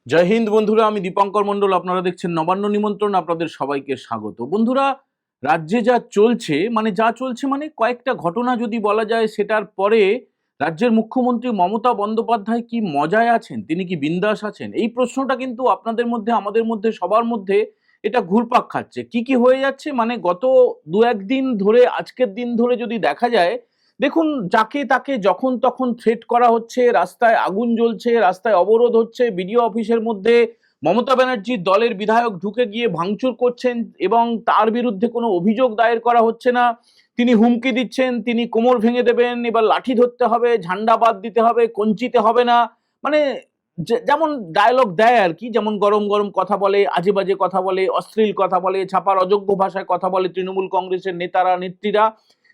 জয় হিন্দ বন্ধুরা, আমি দীপঙ্কর মন্ডল। আপনারা দেখছেন নবান্ন নিমন্ত্রণ। আপনাদের সবাইকে স্বাগত। বন্ধুরা, রাজ্যে যা চলছে মানে কয়েকটা ঘটনা যদি বলা যায়, সেটার পরে রাজ্যের মুখ্যমন্ত্রী মমতা বন্দ্যোপাধ্যায় কি মজায় আছেন, তিনি কি বিন্দাস আছেন, এই প্রশ্নটা কিন্তু আপনাদের মধ্যে, আমাদের মধ্যে, সবার মধ্যে এটা ঘুরপাক খাচ্ছে। কি কি হয়ে যাচ্ছে মানে গত দু একদিন ধরে, আজকের দিন ধরে যদি দেখা যায়, দেখুন, যাকে তাকে যখন তখন থ্রেট করা হচ্ছে, রাস্তায় আগুন জ্বলছে, রাস্তায় অবরোধ হচ্ছে, বিডিও অফিসের মধ্যে মমতা ব্যানার্জির দলের বিধায়ক ঢুকে গিয়ে ভাঙচুর করছেন এবং তার বিরুদ্ধে কোনো অভিযোগ দায়ের করা হচ্ছে না। তিনি হুমকি দিচ্ছেন, তিনি কোমর ভেঙে দেবেন, এবার লাঠি ধরতে হবে, ঝান্ডা বাদ দিতে হবে, কঞ্চিতে হবে না। মানে যেমন ডায়লগ দেয় আর কি, যেমন গরম গরম কথা বলে, আজে বাজে কথা বলে, অশ্লীল কথা বলে, ছাপার অযোগ্য ভাষায় কথা বলে তৃণমূল কংগ্রেসের নেতারা নেত্রীরা,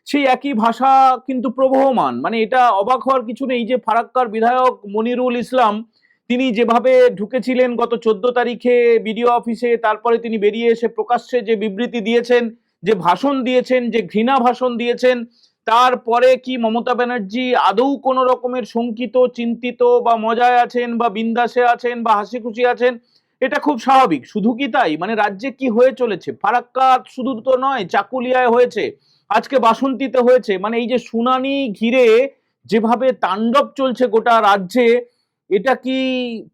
সেই একই ভাষা কিন্তু প্রবহমান। মানে এটা অবাক হওয়ার কিছু নেই যে ফারাক্কার বিধায়ক মনিরুল ইসলাম তিনি যেভাবে ঢুকেছিলেন গত 14 তারিখে বিডিও অফিসে, তারপরে তিনি বেরিয়ে এসে প্রকাশ্যে যে বিবৃতি দিয়েছেন, যে ভাষণ দিয়েছেন, যে ঘৃণা ভাষণ দিয়েছেন, তারপরে কি মমতা ব্যানার্জি আদৌ কোনো রকমের শঙ্কিত, চিন্তিত বা মজায় আছেন বা বিন্দাসে আছেন বা হাসি খুশি আছেন? এটা খুব স্বাভাবিক। শুধু কি তাই, মানে রাজ্যে কি হয়ে চলেছে, ফারাক্কা শুধু তো নয়, চাকুলিয়ায় হয়েছে, আজকে বাসন্তীতে হয়েছে। মানে এই যে শুনানি ঘিরে যেভাবে তাণ্ডব চলছে গোটা রাজ্যে, এটা কি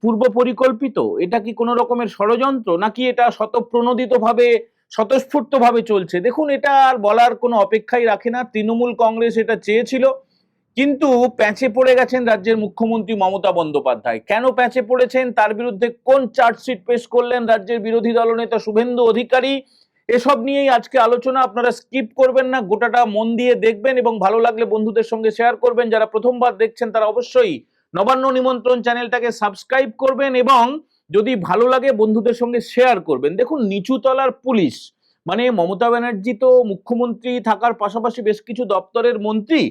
পূর্ব পরিকল্পিত? এটা কি কোনো রকমের ষড়যন্ত্র, নাকি এটা শতপ্রণোদিত ভাবে, স্বতঃস্ফূর্ত ভাবে চলছে? দেখুন, এটা আর বলার কোনো অপেক্ষাই রাখে না। তৃণমূল কংগ্রেস এটা চেয়েছিল, কিন্তু প্যাঁচে পড়ে গেছেন রাজ্যের মুখ্যমন্ত্রী মমতা বন্দ্যোপাধ্যায়। কেন প্যাঁচে পড়েছেন, তার বিরুদ্ধে কোন চার্জশিট পেশ করলেন রাজ্যের বিরোধী দলনেতা শুভেন্দু অধিকারী, এসব নিয়েই আজকে আলোচনা। আপনারা স্কিপ করবেন না, গোটাটা মন দিয়ে দেখবেন এবং ভালো লাগলে বন্ধুদের সঙ্গে শেয়ার করবেন। যারা প্রথমবার দেখছেন তারা অবশ্যই নবান্ন নিমন্ত্রণ চ্যানেলটাকে সাবস্ক্রাইব করবেন এবং যদি ভালো লাগে বন্ধুদের সঙ্গে শেয়ার করবেন। দেখুন, নিচুতলার পুলিশ, মানে মমতা ব্যানার্জি তো মুখ্যমন্ত্রী থাকার পাশাপাশি বেশ কিছু দপ্তরের মন্ত্রী,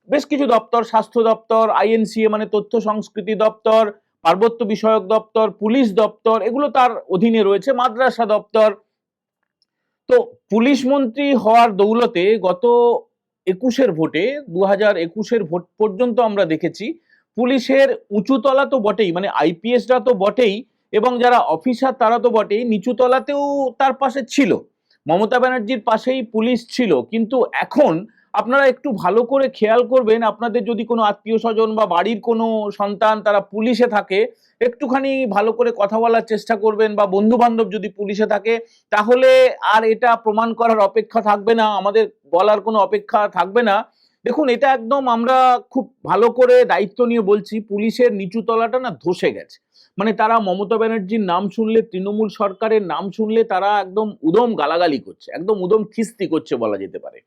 বেশ কিছু দপ্তর, স্বাস্থ্য দপ্তর, আইএনসিএ মানে তথ্য সংস্কৃতি দপ্তর, পার্বত্য বিষয়ক দপ্তর, পুলিশ দপ্তর, এগুলো তার অধীনে রয়েছে, মাদ্রাসা দপ্তর। তো পুলিশ মন্ত্রী হওয়ার দৌলতে গত 21-এর ভোটে, 2021-এর ভোট পর্যন্ত আমরা দেখেছি পুলিশের উঁচুতলা তো বটেই, মানে আইপিএসরা তো বটেই, এবং যারা অফিসার তারা তো বটেই, নিচুতলাতেও তার পাশে ছিল, মমতা ব্যানার্জির পাশেই পুলিশ ছিল। কিন্তু এখন আপনারা একটু ভালো করে খেয়াল করবেন, আপনাদের যদি কোনো আত্মীয় স্বজন বা বাড়ির কোনো সন্তান তারা পুলিশে থাকে, একটুখানি ভালো করে কথা বলার চেষ্টা করবেন, বা বন্ধু বান্ধব যদি পুলিশে থাকে, তাহলে আর এটা প্রমাণ করার অপেক্ষা থাকবে না, আমাদের বলার কোনো অপেক্ষা থাকবে না। দেখুন, এটা একদম আমরা খুব ভালো করে দায়িত্ব নিয়ে বলছি, পুলিশের নিচু তলাটা না ধসে গেছে। মানে তারা মমতা ব্যানার্জির নাম শুনলে, তৃণমূল সরকারের নাম শুনলে তারা একদম উদম গালাগালি করছে, একদম উদম খিস্তি করছে বলা যেতে পারে।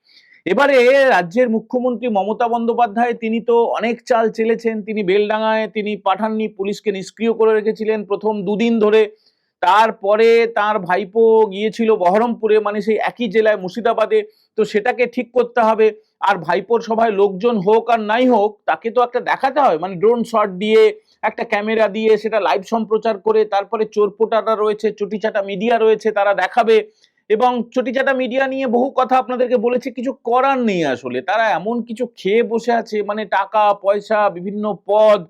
এবারে রাজ্যের মুখ্যমন্ত্রী মমতা বন্দ্যোপাধ্যায় তিনি তো অনেক চাল চেলেছেন। তিনি বেলডাঙায় তিনি পাঠাননি, পুলিশকে নিষ্ক্রিয় করে রেখেছিলেন প্রথম দুদিন ধরে। তারপরে তার ভাইপো গিয়েছিল বহরমপুরে, মানে সেই একই জেলায় মুর্শিদাবাদে। তো সেটাকে ঠিক করতে হবে। আর ভাইপোর সভায় লোকজন হোক আর নাই হোক, তাকে তো একটা দেখাতে হয়, মানে ড্রোন শট দিয়ে, একটা ক্যামেরা দিয়ে সেটা লাইভ সম্প্রচার করে, তারপরে চোরপোটাটা রয়েছে, চটিচাটা মিডিয়া রয়েছে, তারা দেখাবে। এবং চটিচাটা মিডিয়া নিয়ে বহু কথা আপনাদেরকে বলেছে, কিছু করার নেই আসলে, তারা এমন কিছু খেয়ে বসে আছে, মানে টাকা পয়সা, বিভিন্ন পদ,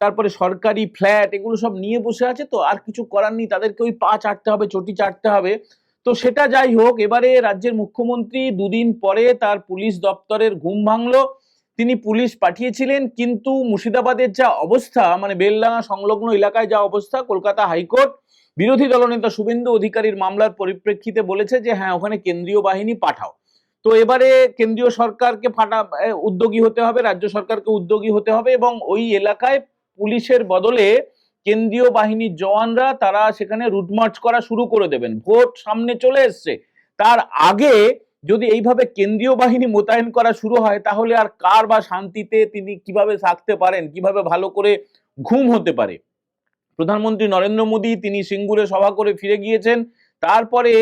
তারপরে সরকারি ফ্ল্যাট, এগুলো সব নিয়ে বসে আছে। তো আর কিছু করার নেই, তাদেরকে ওই পা চাটতে হবে, চটি চাটতে হবে। তো সেটা যাই হোক, এবারে রাজ্যের মুখ্যমন্ত্রী দুদিন পরে তার পুলিশ দপ্তরের ঘুম ভাঙলো। তিনি পুলিশ পাঠিয়েছিলেন, কিন্তু মুর্শিদাবাদের যা অবস্থা, মানে বেলডাঙা সংলগ্ন এলাকায় যা অবস্থা, কলকাতা হাইকোর্ট বিরোধী দলনেতা শুভেন্দু অধিকারীর মামলার পরিপ্রেক্ষিতে বলেছে যে হ্যাঁ, ওখানে কেন্দ্রীয় বাহিনী পাঠাও। তো এবারে কেন্দ্রীয় সরকারকে উদ্যোগী হতে হবে, রাজ্য সরকারকে উদ্যোগী হতে হবে, এবং ওই এলাকায় পুলিশের বদলে কেন্দ্রীয় বাহিনীর জওয়ানরা তারা সেখানে রুটমার্চ করা শুরু করে দেবেন। ভোট সামনে চলে এসছে, তার আগে যদি এইভাবে কেন্দ্রীয় বাহিনী মোতায়েন করা শুরু হয়, তাহলে আর কার বা শান্তিতে তিনি কিভাবে থাকতে পারেন, কিভাবে ভালো করে ঘুম হতে পারে? প্রধানমন্ত্রী নরেন্দ্র মোদী তিনি সিঙ্গুরে সভা করে ফিরে গিয়েছেন। তারপরে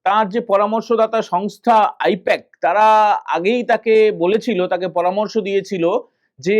তার যে পরামর্শদাতা সংস্থা আইপ্যাক, তারা আগেই তাকে বলেছিল, তাকে পরামর্শ দিয়েছিল যে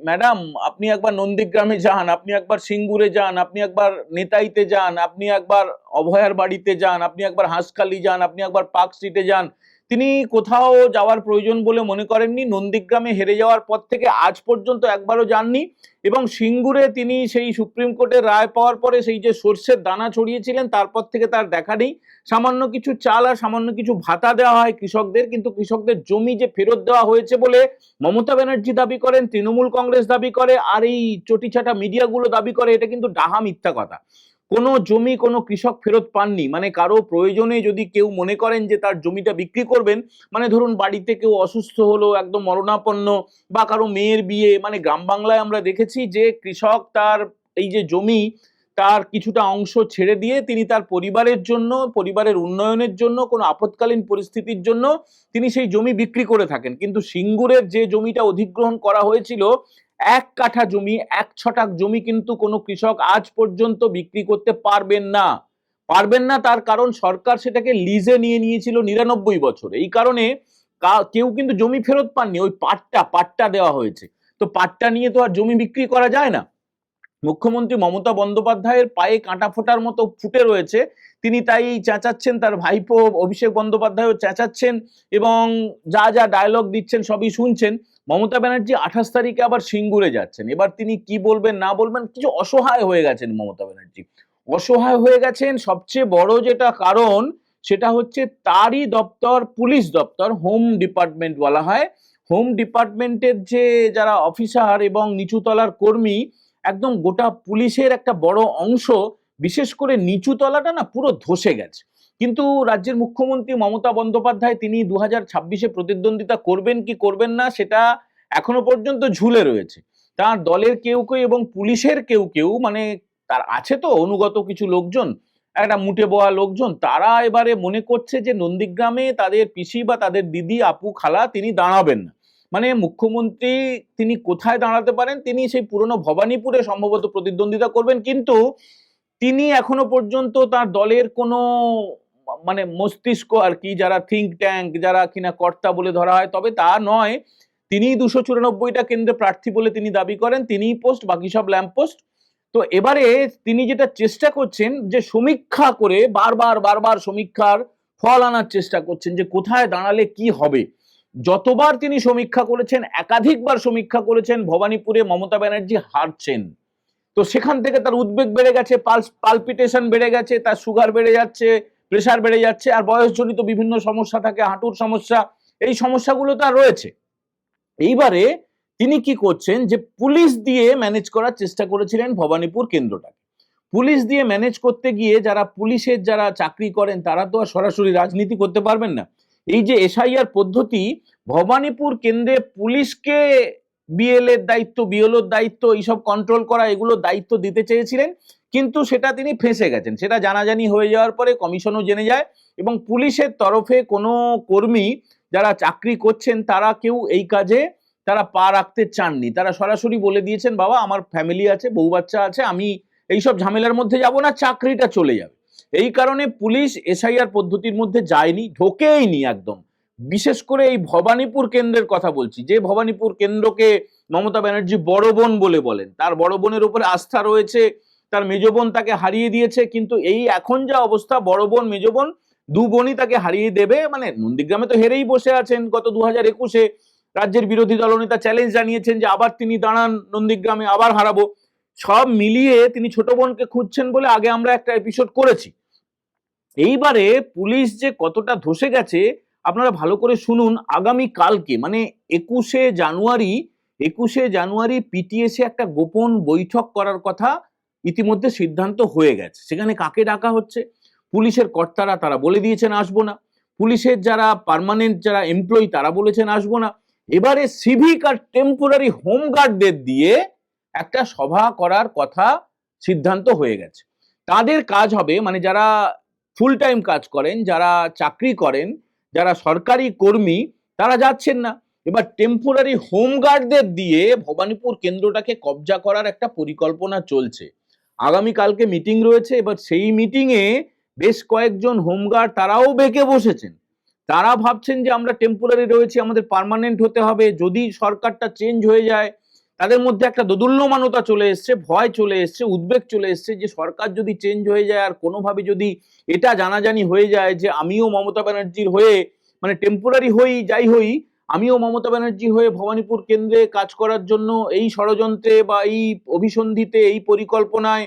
ম্যাডাম, আপনি একবার নন্দীগ্রামে যান, আপনি একবার সিঙ্গুরে যান, আপনি একবার নেতাইতে যান, আপনি একবার অভয়ার বাড়িতে যান, আপনি একবার হাঁসখালি যান, আপনি একবার পার্ক স্ট্রিটে যান। তিনি কোথাও যাওয়ার প্রয়োজন বলে মনে করেননি। নন্দীগ্রামে হেরে যাওয়ার পর থেকে আজ পর্যন্ত একবারও যাননি এবং সিঙ্গুরে তিনি সেই সুপ্রিম কোর্টের রায় পাওয়ার পরে সেই যে সর্ষের দানা ছড়িয়েছিলেন তারপর থেকে তার দেখা নেই। সামান্য কিছু চাল আর সামান্য কিছু ভাতা দেওয়া হয় কৃষকদের, কিন্তু কৃষকদের জমি যে ফেরত দেওয়া হয়েছে বলে মমতা ব্যানার্জি দাবি করেন, তৃণমূল কংগ্রেস দাবি করে, আর এই চটিচাটা মিডিয়াগুলো দাবি করে, এটা কিন্তু ডাহা মিথ্যা কথা। কোনো জমি কোনো কৃষক ফেরত পাননি। মানে কারো প্রয়োজনে যদি কেউ মনে করেন যে তার জমিটা বিক্রি করবেন, মানে ধরুন বাড়িতে কেউ অসুস্থ হলো, একদম মরণাপন্ন, বা কারো মেয়ের বিয়ে, মানে গ্রাম বাংলায় আমরা দেখেছি যে কৃষক তার এই যে জমি তার কিছুটা অংশ ছেড়ে দিয়ে তিনি তার পরিবারের জন্য, পরিবারের উন্নয়নের জন্য, কোনো আপৎকালীন পরিস্থিতির জন্য তিনি সেই জমি বিক্রি করে থাকেন। কিন্তু সিঙ্গুরের যে জমিটা অধিগ্রহণ করা হয়েছিল, 1 কাঠা জমি, 1 ছটাক জমি কিন্তু কোনো কৃষক আজ পর্যন্ত বিক্রি করতে পারবেন না। পারবেন না, তার কারণ সরকার সেটাকে লিজে নিয়ে নিয়েছিল 99 বছর। এই কারণে কেউ কিন্তু জমি ফেরত পাননি, ওই পাট্টা দেওয়া হয়েছে। তো পাট্টা নিয়ে তো আর জমি বিক্রি করা যায় না। মুখ্যমন্ত্রী মমতা বন্দ্যোপাধ্যায়ের পায়ে কাঁটা ফোটার মতো ফুটে রয়েছে, তিনি তাই চেঁচাচ্ছেন, তার ভাইপো অভিষেক বন্দ্যোপাধ্যায়ও চেঁচাচ্ছেন এবং যা যা ডায়লগ দিচ্ছেন সবই শুনছেন। মমতা ব্যানার্জি 28 তারিখে আবার সিঙ্গুরে যাচ্ছেন। এবার তিনি কি বলবেন না বলবেন, কিছু অসহায় হয়ে গেছেন মমতা ব্যানার্জি, অসহায় হয়ে গেছেন। সবচেয়ে বড় যেটা কারণ সেটা হচ্ছে তারই দপ্তর, পুলিশ দপ্তর, হোম ডিপার্টমেন্ট বলা হয়, হোম ডিপার্টমেন্টের যে যারা অফিসার এবং নিচুতলার কর্মী, একদম গোটা পুলিশের একটা বড় অংশ, বিশেষ করে নিচু তলাটা না পুরো ধসে গেছে। কিন্তু রাজ্যের মুখ্যমন্ত্রী মমতা বন্দ্যোপাধ্যায় তিনি 2026-এ প্রতিদ্বন্দ্বিতা করবেন কি করবেন না সেটা এখনো পর্যন্ত ঝুলে রয়েছে। তার দলের কেউ কেউ এবং পুলিশের কেউ কেউ, মানে তার আছে তো অনুগত কিছু লোকজন, একটা মুটে বোয়া লোকজন, তারা এবারে মনে করছে যে নন্দীগ্রামে তাদের পিসি বা তাদের দিদি, আপু, খালা তিনি দাঁড়াবেন না। মানে মুখ্যমন্ত্রী তিনি কোথায় দাঁড়াতে পারেন, তিনি সেই পুরনো ভবানীপুরে সম্ভবত প্রতিদ্বন্দ্বিতা করবেন, কিন্তু তিনি এখনো পর্যন্ত তার দলের কোনো মানে মস্তিষ্ক আর কি, যারা থিঙ্ক ট্যাঙ্ক, যারা কিনা কর্তা বলে ধরা হয়, তবে তা নয়, তিনি 294টা কেন্দ্রে প্রার্থী বলে তিনি দাবি করেন, তিনিই পোস্ট, বাকি সব ল্যাম্প পোস্ট। তো এবারে তিনি যেটা চেষ্টা করছেন যে সমীক্ষা করে বারবার সমীক্ষার ফল আনার চেষ্টা করছেন যে কোথায় দাঁড়ালে কি হবে। যতবার তিনি সমীক্ষা করেছেন, একাধিকবার সমীক্ষা করেছেন, ভবানীপুরে মমতা ব্যানার্জি হারছেন। তো সেখান থেকে তার উদ্বেগ বেড়ে গেছে, পালপিটেশন বেড়ে গেছে, তার সুগার বেড়ে যাচ্ছে, প্রেশার বেড়ে যাচ্ছে, আর বয়সজনিত বিভিন্ন সমস্যা থাকে, হাঁটুর সমস্যা, এই সমস্যাগুলো তার রয়েছে। এইবারে তিনি কি করছেন যে পুলিশ দিয়ে ম্যানেজ করার চেষ্টা করেছিলেন ভবানীপুর কেন্দ্রটাকে। পুলিশ দিয়ে ম্যানেজ করতে গিয়ে যারা পুলিশের যারা চাকরি করেন তারা তো আর সরাসরি রাজনীতি করতে পারবেন না। এই যে এসআইআর পদ্ধতি, ভবানীপুর কেন্দ্রে পুলিশকে বিএলএর দায়িত্ব, বিএলওর দায়িত্ব, এইসব কন্ট্রোল করা, এগুলো দায়িত্ব দিতে চেয়েছিলেন, কিন্তু সেটা তিনি ফেঁসে গেছেন। সেটা জানাজানি হয়ে যাওয়ার পরে কমিশনও জেনে যায় এবং পুলিশের তরফে কোনো কর্মী যারা চাকরি করছেন তারা কেউ এই কাজে তারা পা রাখতে চাননি। তারা সরাসরি বলে দিয়েছেন, বাবা আমার ফ্যামিলি আছে, বউ বাচ্চা আছে, আমি এইসব ঝামেলার মধ্যে যাব না, চাকরিটা চলে যাবে। এই কারণে পুলিশ এসআইআর পদ্ধতির মধ্যে যায়নি, ঢোকেইনি একদম। বিশেষ করে এই ভবানীপুর কেন্দ্রের কথা বলছি, যে ভবানীপুর কেন্দ্রকে মমতা ব্যানার্জি বড় বোন বলে বলেন, তার বড় বোনের উপরে আস্থা রয়েছে, তার মেজ বোন তাকে হারিয়ে দিয়েছে, কিন্তু এই এখন যা অবস্থা, বড় বোন মেজ বোন দু বোনই তাকে হারিয়ে দেবে। মানে নন্দীগ্রামে তো হেরেই বসে আছেন, গত 2021-এ রাজ্যের বিরোধী দলনেতা চ্যালেঞ্জ জানিয়েছেন যে আবার তিনি দাঁড়ান নন্দীগ্রামে, আবার হারাবো। সব মিলিয়ে তিনি ছোট বোনকে খুঁজছেন বলে আগে আমরা একটা এপিসোড করেছি। এইবারে পুলিশ যে কতটা ধসে গেছে আপনারা ভালো করে শুনুন। আগামী কালকে মানে 21শে জানুয়ারি পিটিএসে একটা গোপন বৈঠক করার কথা ইতিমধ্যে সিদ্ধান্ত হয়ে গেছে। সেখানে কাকে ডাকা হচ্ছে, পুলিশের কর্তারা তারা বলে দিয়েছেন আসবো না, পুলিশের যারা পার্মানেন্ট যারা এমপ্লয়ি তারা বলেছেন আসবো না। এবারে সিভিক আর টেম্পোরারি হোমগার্ডদের দিয়ে একটা সভা করার কথা সিদ্ধান্ত হয়ে গেছে। তাদের কাজ হবে, মানে যারা ফুল টাইম কাজ করেন, যারা চাকরি করেন, যারা সরকারি কর্মী, তারা যাচ্ছেন না। এবার টেম্পোরারি হোমগার্ডদের দিয়ে ভবানীপুর কেন্দ্রটাকে কবজা করার একটা পরিকল্পনা চলছে। আগামীকালকে মিটিং রয়েছে। এবার সেই মিটিংয়ে বেশ কয়েকজন হোমগার্ড তারাও বেঁকে বসেছেন। তারা ভাবছেন যে আমরা টেম্পোরারি রয়েছি, আমাদের পার্মানেন্ট হতে হবে, যদি সরকারটা চেঞ্জ হয়ে যায়। তাদের মধ্যে একটা দোদুল্যমানতা চলে এসছে, ভয় চলে এসছে, উদ্বেগ চলে এসছে যে সরকার যদি চেঞ্জ হয়ে যায় আর কোনোভাবে যদি এটা জানাজানি হয়ে যায় যে আমিও মমতা ব্যানার্জির হয়ে মানে টেম্পোরারি হই যাই হই, আমিও মমতা ব্যানার্জি হয়ে ভবানীপুর কেন্দ্রে কাজ করার জন্য এই ষড়যন্ত্রে বা এই অভিসন্ধিতে এই পরিকল্পনায়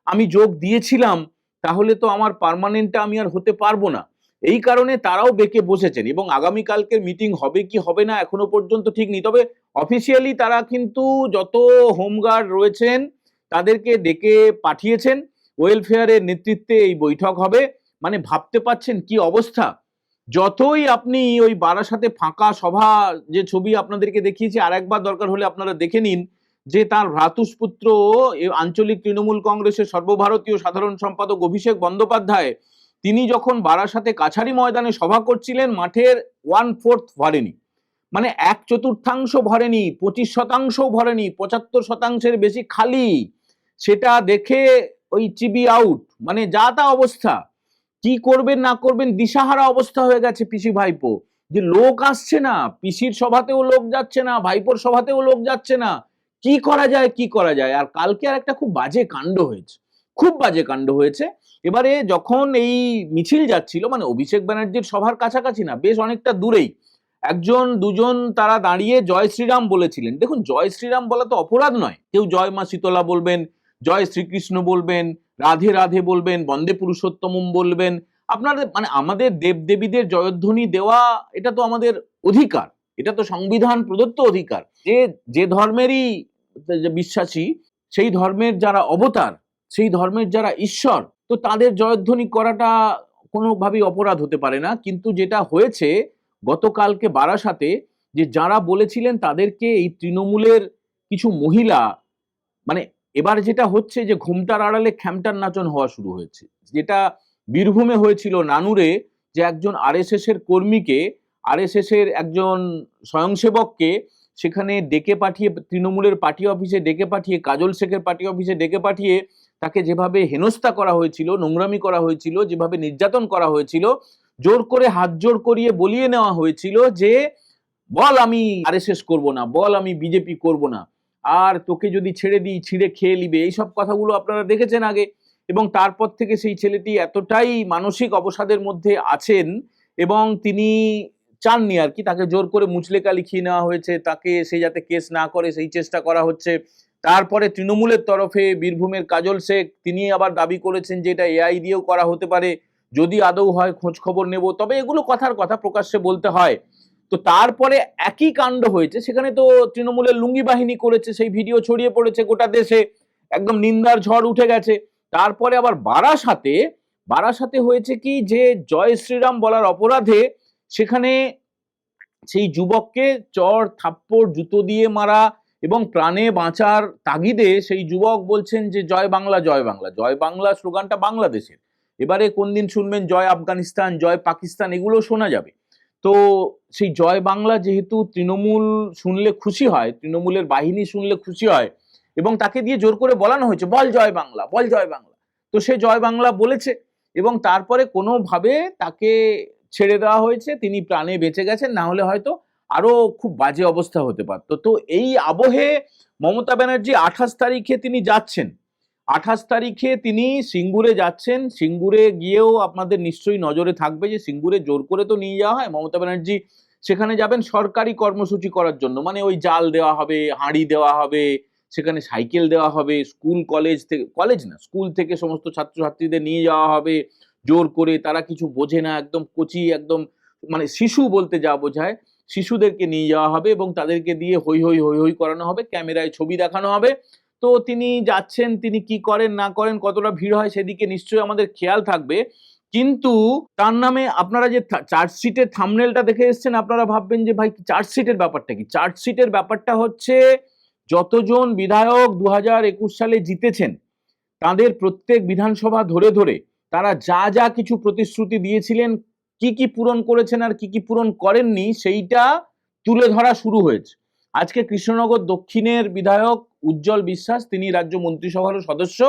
আমি যোগ দিয়েছিলাম, তাহলে তো আমার পার্মানেন্টটা আমি আর হতে পারবো না। এই কারণে তারাও বেঁকে বসেছেন এবং আগামীকালকে মিটিং হবে কি হবে না এখনো পর্যন্ত ঠিক নেই। তবে অফিসিয়ালি তারা কিন্তু যত হোমগার্ড রয়েছেন তাদেরকে ডেকে পাঠিয়েছেন, ওয়েলফেয়ারের নেতৃত্বে এই বৈঠক হবে। মানে ভাবতে পাচ্ছেন কি অবস্থা। যতই আপনি ওই বারাসাতে ফাঁকা সভা যে ছবি আপনাদেরকে দেখিয়েছি, আর একবার দরকার হলে আপনারা দেখে নিন, যে তার ভ্রাতুষ্পুত্র আঞ্চলিক তৃণমূল কংগ্রেসের সর্বভারতীয় সাধারণ সম্পাদক অভিষেক বন্দ্যোপাধ্যায়, তিনি যখন বারাসাতে কাছারি ময়দানে সভা করছিলেন, মাঠের 1/4 ভরেনি, মানে 1/4 ভরেনি, 25% ভরেনি, 75%-এর বেশি খালি। সেটা দেখে ওই চিবি আউট, মানে যা তা অবস্থা। কি করবেন না করবেন দিশাহারা অবস্থা হয়ে গেছে পিসি ভাইপো, যে লোক আসছে না, পিসির সভাতেও লোক যাচ্ছে না, ভাইপোর সভাতেও লোক যাচ্ছে না, কি করা যায় কি করা যায়। আর কালকে আর একটা খুব বাজে কাণ্ড হয়েছে, খুব বাজে কাণ্ড হয়েছে। এবারে যখন এই মিছিল যাচ্ছিল, মানে অভিষেক ব্যানার্জির সভার কাছাকাছি না, বেশ অনেকটা দূরেই একজন দুজন তারা দাঁড়িয়ে জয় শ্রীরাম বলেছিলেন। দেখুন, জয় শ্রীরাম বলা তো অপরাধ নয়, কেউ জয় মা শীতলা বলবেন, জয় শ্রীকৃষ্ণ বলবেন, রাধে রাধে বলবেন, বন্দে পুরুষোত্তমম বলবেন। আপনাদের মানে আমাদের দেবদেবীদের জয়ধ্বনি দেওয়া এটা তো আমাদের অধিকার, এটা তো সংবিধান প্রদত্ত অধিকার। যে যে ধর্মেরই বিশ্বাসী, সেই ধর্মের যারা অবতার, সেই ধর্মের যারা ঈশ্বর, তো তাদের জয়ধ্বনি করাটা কোনোভাবেই অপরাধ হতে পারে না। কিন্তু যেটা হয়েছে গতকালকে বারাসাতে, যে যারা বলেছিলেন তাদেরকে এই তৃণমূলের কিছু মহিলা, মানে এবার যেটা হচ্ছে যে ঘোমটার আড়ালে খ্যামটার নাচন হওয়া শুরু হয়েছে। যেটা বীরভূমে হয়েছিল নানুরে, যে একজন আরএসএস এর কর্মীকে, আরএসএস এর একজন স্বয়ংসেবককে সেখানে ডেকে পাঠিয়ে, তৃণমূলের পার্টি অফিসে ডেকে পাঠিয়ে, কাজল শেখের পার্টি অফিসে ডেকে পাঠিয়ে তাকে যেভাবে হেনস্থা করা হয়েছিল, নোংরামি করা হয়েছিল, যেভাবে নির্যাতন করা হয়েছিল, জোর করে হাত জোর করিয়ে বলিয়ে নেওয়া হয়েছিল যে বল আমি আরএসএস করব না, বল আমি বিজেপি করব না, আর তোকে যদি ছেড়ে দিই ছিঁড়ে খেয়ে নিবে, এইসব কথাগুলো আপনারা দেখেছেন আগে। এবং তারপর থেকে সেই ছেলেটি এতটাই মানসিক অবসাদের মধ্যে আছেন এবং তিনি চাননি আর কি, তাকে জোর করে মুচলেকা লিখিয়ে নেওয়া হয়েছে, তাকে সে যাতে কেস না করে সেই চেষ্টা করা হচ্ছে। তারপরে তৃণমূলের তরফে বীরভূমের কাজল শেখ, তিনি আবার দাবি করেছেন যে এটা এআই দিয়েও করা হতে পারে, যদি আদৌ হয় খোঁজ খবর নেব, তবে এগুলো কথার কথা, প্রকাশ্যে বলতে হয়। তো তারপরে একই কাণ্ড হয়েছে, সেখানে তো তৃণমূলের লুঙ্গি বাহিনী করেছে, সেই ভিডিও ছড়িয়ে পড়েছে গোটা দেশে, একদম নিন্দার ঝড় উঠে গেছে। তারপরে আবার বারাসাতে, বারাসাতে হয়েছে কি, যে জয় শ্রীরাম বলার অপরাধে সেখানে সেই যুবককে চর থাপ্পড় জুতো দিয়ে মারা, এবং প্রাণে বাঁচার তাগিদে সেই যুবক বলছেন যে জয় বাংলা জয় বাংলা। জয় বাংলা স্লোগানটা বাংলাদেশের, এবারে কোন দিন শুনবেন জয় আফগানিস্তান, জয় পাকিস্তান, এগুলো শোনা যাবে। তো সেই জয় বাংলা যেহেতু তৃণমূল শুনলে খুশি হয়, তৃণমূলের বাহিনী শুনলে খুশি হয়, এবং তাকে দিয়ে জোর করে বলানো হয়েছে বল জয় বাংলা, বল জয় বাংলা, তো সে জয় বাংলা বলেছে এবং তারপরে কোনোভাবে তাকে ছেড়ে দেওয়া হয়েছে, তিনি প্রাণে বেঁচে গেছেন, না হলে হয়তো আরো খুব বাজে অবস্থা হতে পারতো। তো এই আবহে মমতা ব্যানার্জি 28 তারিখে তিনি যাচ্ছেন, 28 তারিখে তিনি সিঙ্গুরে যাচ্ছেন। সিঙ্গুরে গিয়েও আপনাদের নিশ্চয়ই নজরে থাকবে যে সিঙ্গুরে জোর করে তো নিয়ে যাওয়া হয়, মমতা ব্যানার্জি সেখানে যাবেন সরকারি কর্মসূচি করার জন্য, মানে ওই জাল দেওয়া হবে, হাঁড়ি দেওয়া হবে, সেখানে সাইকেল দেওয়া হবে, স্কুল কলেজ থেকে, কলেজ না স্কুল থেকে সমস্ত ছাত্রছাত্রীদের নিয়ে যাওয়া হবে জোর করে, তারা কিছু বোঝে না, একদম কচি, একদম মানে শিশু বলতে যা বোঝায়, শিশুদেরকে নিয়ে যাওয়া হবে এবং তাদেরকে দিয়ে হই হই হই হই করানো হবে, ক্যামেরায় ছবি দেখানো হবে। তো তিনি যাচ্ছেন, তিনি কি করেন না করেন, কতটা ভিড় হয় সেদিকে নিশ্চয়ই আমাদের খেয়াল থাকবে। কিন্তু তার নামে আপনারা যে চার্জশিটের থাম্বনেলটা দেখে এসেছেন, আপনারা ভাববেন যে ভাই চার্জশিটের ব্যাপারটা কি। চার্জশিটের ব্যাপারটা হচ্ছে যতজন বিধায়ক 2021 সালে জিতেছেন, তাদের প্রত্যেক বিধানসভা ধরে ধরে তারা যা যা কিছু প্রতিশ্রুতি দিয়েছিলেন, কি কি পূরণ করেছেন আর কি কি পূরণ করেননি, সেইটা তুলে ধরা শুরু হয়েছে। আজকে কৃষ্ণনগর দক্ষিণের বিধায়ক উজ্জ্বল বিশ্বাস, তিনি রাজ্য মন্ত্রিসভার সদস্য,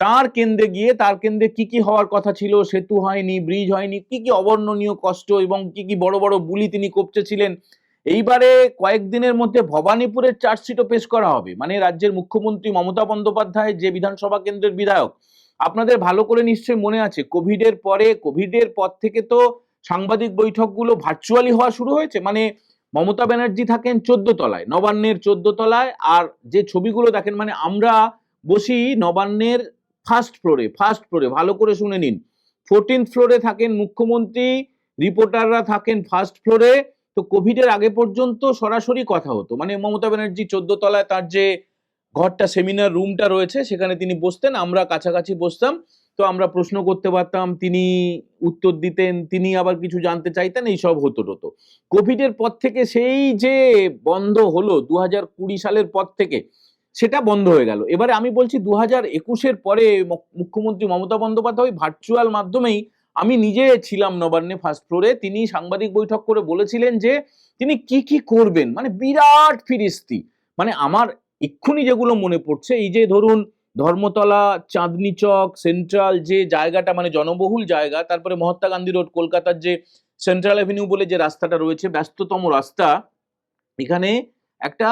তার কেন্দ্রে গিয়ে, তার কেন্দ্রে কি কি হওয়ার কথা ছিল, সেতু হয়নি, ব্রিজ হয়নি, কি কি অবর্ণনীয় কষ্ট এবং কি কি বড় বড় বুলি তিনি কপচেছিলেন। এইবারে কয়েকদিনের মধ্যে ভবানীপুরের চার্জশিটও পেশ করা হবে, মানে রাজ্যের মুখ্যমন্ত্রী মমতা বন্দ্যোপাধ্যায় যে বিধানসভা কেন্দ্রের বিধায়ক, আপনাদের ভালো করে নিশ্চয়ই মনে আছে কোভিডের পরে, কোভিডের পর থেকে তো সাংবাদিক বৈঠকগুলো ভার্চুয়ালি হওয়া শুরু হয়েছে। মানে মমতা ব্যানার্জি থাকেন 14 তলায়, নবান্নের 14 তলায়, আর যে ছবিগুলো দেখেন মানে আমরা বসি নবান্নের ফার্স্ট ফ্লোরে ভালো করে শুনে নিন। 14th ফ্লোরে থাকেন মুখ্যমন্ত্রী, রিপোর্টাররা থাকেন ফার্স্ট ফ্লোরে। তো কোভিডের আগে পর্যন্ত সরাসরি কথা হতো, মানে মমতা ব্যানার্জি 14 তলায় তার যে ঘরটা, সেমিনার রুমটা রয়েছে, সেখানে তিনি বসতেন, আমরা কাছাকাছি বসতাম। তো আমরা প্রশ্ন করতে পারতাম, তিনি উত্তর দিতেন, তিনি আবার কিছু জানতে চাইতেন, এইসব হতো। কোভিডের পর থেকে সেই যে বন্ধ হলো 2020 সালের পর থেকে, সেটা বন্ধ হয়ে গেল। এবারে আমি বলছি 2021-এর পরে মুখ্যমন্ত্রী মমতা বন্দ্যোপাধ্যায় ভার্চুয়াল মাধ্যমেই, আমি নিজে ছিলাম নবান্নে ফার্স্ট ফ্লোরে, তিনি সাংবাদিক বৈঠক করে বলেছিলেন যে তিনি কি করবেন, মানে বিরাট ফিরিস্তি। মানে আমার এক্ষুনি যেগুলো মনে পড়ছে, এই যে ধরুন ধর্মতলা, চাঁদনি চক, সেন্ট্রাল যে জায়গাটা মানে জনবহুল জায়গা, তারপরে মহাত্মা গান্ধী রোড, কলকাতার যে সেন্ট্রাল অ্যাভিনিউ বলে যে রাস্তাটা রয়েছে, ব্যস্ততম রাস্তা, এখানে একটা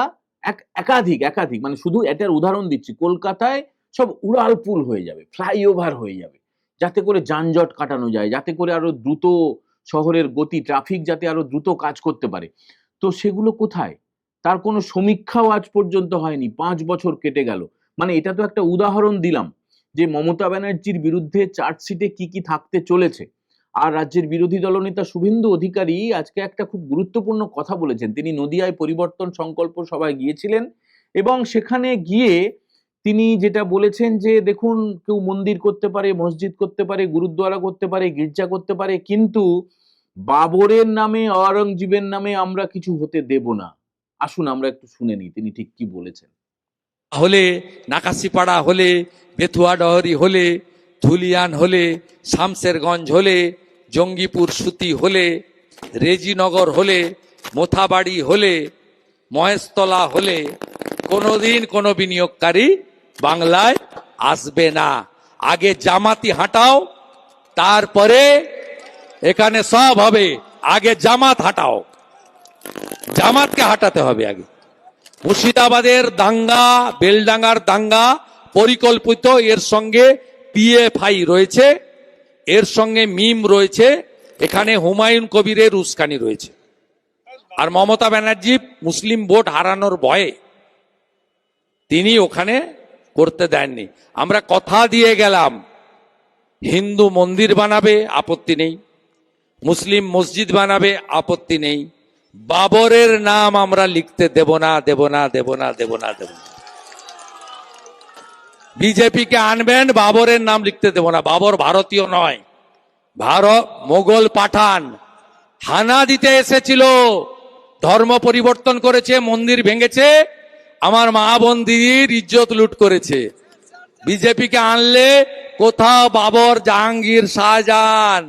একাধিক মানে শুধু এটার উদাহরণ দিচ্ছি, কলকাতায় সব উড়ালপুল হয়ে যাবে, ফ্লাইওভার হয়ে যাবে, যাতে করে যানজট কাটানো যায়, যাতে করে আরো দ্রুত শহরের গতি, ট্রাফিক যাতে আরো দ্রুত কাজ করতে পারে। তো সেগুলো কোথায়? তার কোনো সমীক্ষাও আজ পর্যন্ত হয়নি, 5 বছর কেটে গেল। মানে এটা তো একটা উদাহরণ দিলাম যে মমতা ব্যানার্জির বিরুদ্ধে চার্জশিটে কি থাকতে চলেছে। আর রাজ্যের বিরোধী দলনেতা শুভেন্দু অধিকারী আজকে একটা খুব গুরুত্বপূর্ণ কথা বলেছেন। তিনি নদিয়ায় পরিবর্তন সংকল্প সভায় গিয়েছিলেন এবং সেখানে গিয়ে তিনি যেটা বলেছেন যে দেখুন, কেউ মন্দির করতে পারে, মসজিদ করতে পারে, গুরুদ্বারা করতে পারে, গির্জা করতে পারে, কিন্তু বাবরের নামে, আওরঙ্গজেবের নামে আমরা কিছু হতে দেব না। আসুন আমরা একটু শুনে নিই তিনি ঠিক কি বলেছেন। হলে, নাকাশিপাড়া হলে, বেথুয়া ডহরি হলে, ধুলিয়ান হলে, শামসেরগঞ্জ হলে, জঙ্গিপুর সুতি হলে, রেজিনগর হলে, মোথাবাড়ি হলে, মহেশতলা হলে কোনোদিন কোনো বিনিয়োগকারী বাংলায় আসবে না। আগে জামাতি হাঁটাও, তারপরে এখানে সব হবে। আগে জামাত হাঁটাও, জামাতকে হাঁটাতে হবে আগে। মুর্শিদাবাদের দাঙ্গা, বেলডাঙ্গার দাঙ্গা পরিকল্পিত, এর সঙ্গে পিএফআই রয়েছে, এর সঙ্গে মিম রয়েছে, এখানে হুমায়ুন কবিরের উস্কানি রয়েছে। আর মমতা ব্যানার্জি মুসলিম ভোট হারানোর ভয়ে তিনি ওখানে করতে দেননি। আমরা কথা দিয়ে গেলাম, হিন্দু মন্দির বানাবে আপত্তি নেই, মুসলিম মসজিদ বানাবে আপত্তি নেই, বাবরের নাম আমরা লিখতে দেব না। বিজেপিকে আনবেন, বাবরের নাম লিখতে দেব না। বাবর ভারতীয় নয়, মোগল পাঠান, হানা দিতে এসেছিল, ধর্ম পরিবর্তন করেছে, মন্দির ভেঙেছে, আমার মা বোন দিদির ইজ্জত লুট করেছে। বিজেপিকে আনলে কোথাও বাবর, জাহাঙ্গীর, শাহজাহান,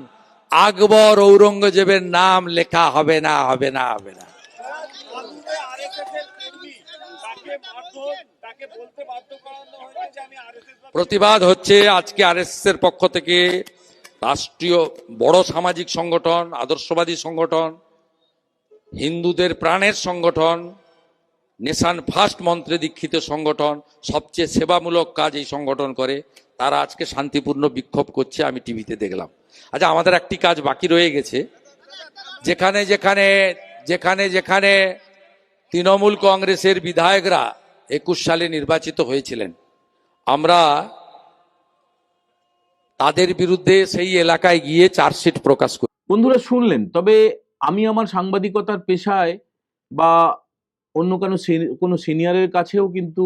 আকবর, ঔরঙ্গজেবের নাম লেখা হবে না। প্রতিবাদ হচ্ছে আজকে আরএসএস এর পক্ষ থেকে, রাষ্ট্রীয় বড় সামাজিক সংগঠন, আদর্শবাদী সংগঠন, হিন্দুদের প্রাণের সংগঠন, নেশান ফার্স্ট মন্ত্রে দীক্ষিত সংগঠন, সবচেয়ে সেবামূলক কাজ এই সংগঠন করে, তারা আজকে শান্তিপূর্ণ বিক্ষোভ করছে, আমি টিভিতে দেখলাম। আচ্ছা, আমাদের একটি কাজ বাকি রয়ে গেছে। যেখানে তৃণমূল কংগ্রেসের বিধায়করা 21 সালে নির্বাচিত হয়েছিলেন, আমরা তাদের বিরুদ্ধে সেই এলাকায় গিয়ে চার্জশিট প্রকাশ করি। বন্ধুরা শুনলেন, তবে আমি আমার সাংবাদিকতার পেশায় বা অন্য কোনো সিনিয়রের কাছেও কিন্তু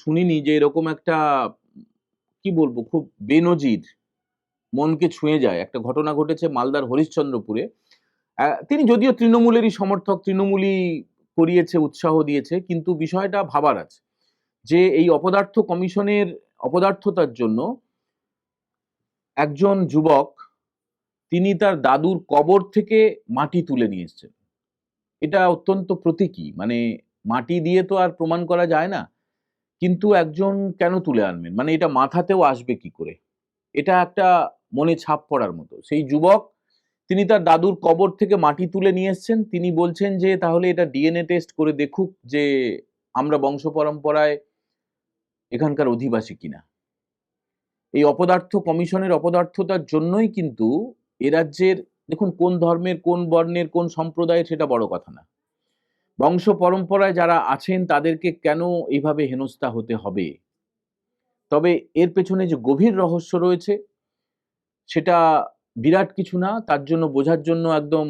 শুনিনি যে এরকম একটা, কি বলবো, খুব বেনজির, মনকে ছুঁয়ে যায় একটা ঘটনা ঘটেছে মালদার হরিশ্চন্দ্রপুরে। তিনি যদিও তৃণমূলেরই সমর্থক, তৃণমূলই করিয়েছে, উৎসাহ দিয়েছে, কিন্তু বিষয়টা ভাবার আছে যে এই অপদার্থ কমিশনের অপদার্থতার জন্য একজন যুবক, তিনি তার দাদুর কবর থেকে মাটি তুলে নিয়ে এসেছেন। এটা অত্যন্ত প্রতীকী, মানে মাটি দিয়ে তো আর প্রমাণ করা যায় না, কিন্তু একজন কেন তুলে আনবেন, মানে এটা মাথাতেও আসবে কি করে, এটা একটা মনে ছাপ পড়ার মতো। সেই যুবক, তিনি তার দাদুর কবর থেকে মাটি তুলে নিয়ে এসেছেন। তিনি বলছেন যে তাহলে এটা ডিএনএ টেস্ট করে দেখুক যে আমরা বংশ পরম্পরায় এখানকার অধিবাসী কিনা। এই অপদার্থ কমিশনের অপদার্থতার জন্যই কিন্তু এ রাজ্যের, দেখুন, কোন ধর্মের, কোন বর্ণের, কোন সম্প্রদায়ের সেটা বড় কথা না। বংশ পরম্পরায় যারা আছেন তাদেরকে কেন এইভাবে হেনস্থা হতে হবে? তবে এর পেছনে যে গভীর রহস্য রয়েছে সেটা বিরাট কিছু না, তার জন্য বোঝার জন্য একদম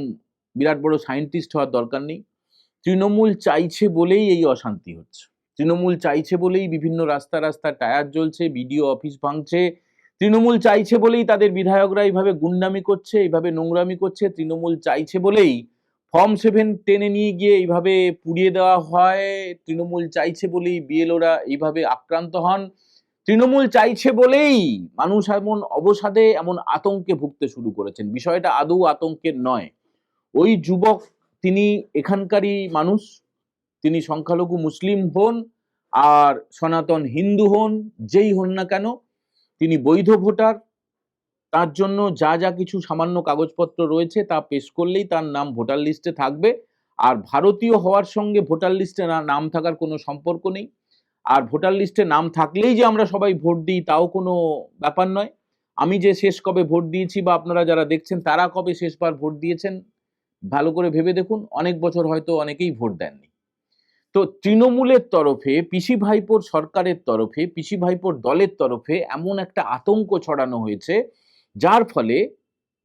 বিরাট বড় সায়েন্টিস্ট হওয়ার দরকার নেই। তৃণমূল চাইছে বলেই এই অশান্তি হচ্ছে। তৃণমূল চাইছে বলেই বিভিন্ন রাস্তা রাস্তা টায়ার জ্বলছে, বিডিও অফিস ভাঙছে। তৃণমূল চাইছে বলেই তাদের বিধায়করা এইভাবে গুন্ডামি করছে, এইভাবে নোংরামি করছে। তৃণমূল চাইছে বলেই ফর্ম 7 টেনে নিয়ে গিয়ে এইভাবে পুড়িয়ে দেওয়া হয়। তৃণমূল চাইছে বলেই বিএলওরা এইভাবে আক্রান্ত হন। তৃণমূল চাইছে বলেই মানুষ এমন অবসাদে, এমন আতঙ্কে ভুগতে শুরু করেছেন। বিষয়টা আদৌ আতঙ্কের নয়। ওই যুবক, তিনি এখানকারই মানুষ, তিনি সংখ্যালঘু মুসলিম হন আর সনাতন হিন্দু হন, যেই হন না কেন তিনি বৈধ ভোটার। তার জন্য যা যা কিছু সামান্য কাগজপত্র রয়েছে তা পেশ করলেই তার নাম ভোটার লিস্টে থাকবে। আর ভারতীয় হওয়ার সঙ্গে ভোটার লিস্টে নাম থাকার কোনো সম্পর্ক নেই। আর ভোটার লিস্টে নাম থাকলেই যে আমরা সবাই ভোট দিই তাও কোনো ব্যাপার নয়। আমি যে শেষ কবে ভোট দিয়েছি বা আপনারা যারা দেখছেন তারা কবে শেষবার ভোট দিয়েছেন ভালো করে ভেবে দেখুন, অনেক বছর হয়তো অনেকেই ভোট দেননি। তো তৃণমূলের তরফে, পিসি ভাইপোর সরকারের তরফে, পিসি ভাইপোর দলের তরফে এমন একটা আতঙ্ক ছড়ানো হয়েছে যার ফলে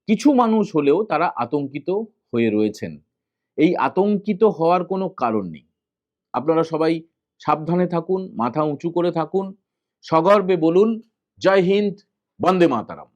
কিছু মানুষ হলেও তারা আতঙ্কিত হয়ে রয়েছেন। এই আতঙ্কিত হওয়ার কোনো কারণ নেই। আপনারা সবাই সাবধানে থাকুন, মাথা উঁচু করে থাকুন, সগর্বে বলুন জয় হিন্দ, বন্দে মাতারাম।